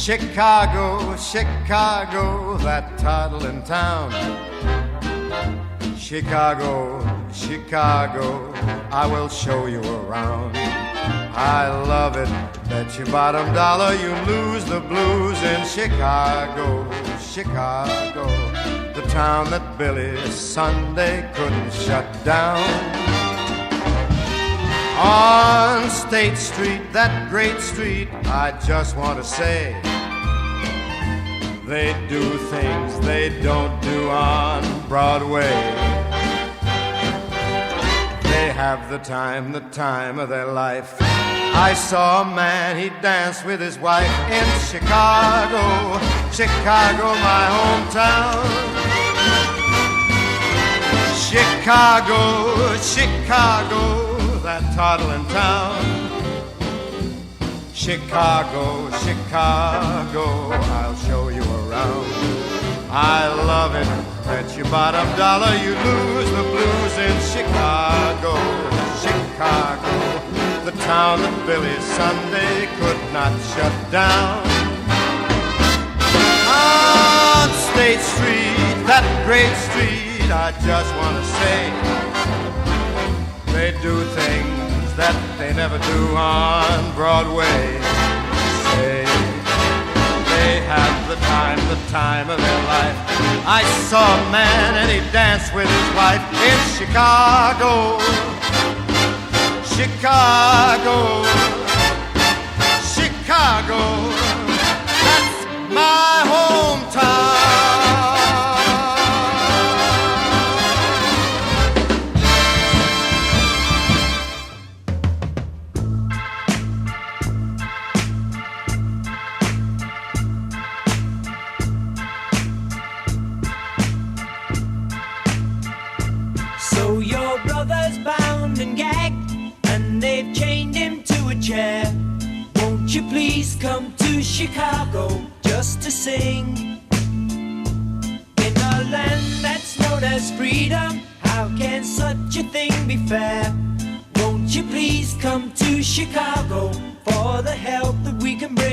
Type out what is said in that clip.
Chicago, Chicago, that toddling town. Chicago, Chicago, I will show you around. I love it, bet your bottom dollar you lose the blues in Chicago, Chicago, the town that Billy Sunday couldn't shut down. On State Street, that great street, I just want to say, they do things they don't do on Broadway. They have the time of their life. I saw a man, he danced with his wife in Chicago, Chicago, my hometown. Chicago, Chicago, that toddling town. Chicago, Chicago, I'll show you around. I love it, bet your bottom dollar you lose the blues in Chicago, Chicago, the town that Billy Sunday could not shut down. On State Street, that great street, I just want to say, they do things that they never do on Broadway. Say, they have the time of their life. I saw a man and he danced with his wife in Chicago, Chicago, Chicago, that's my hometown. So your brother's bound and gagged, and they've chained him to a chair. Won't you please come to Chicago just to sing? In a land that's known as freedom, how can such a thing be fair? Won't you please come to Chicago for the help that we can bring?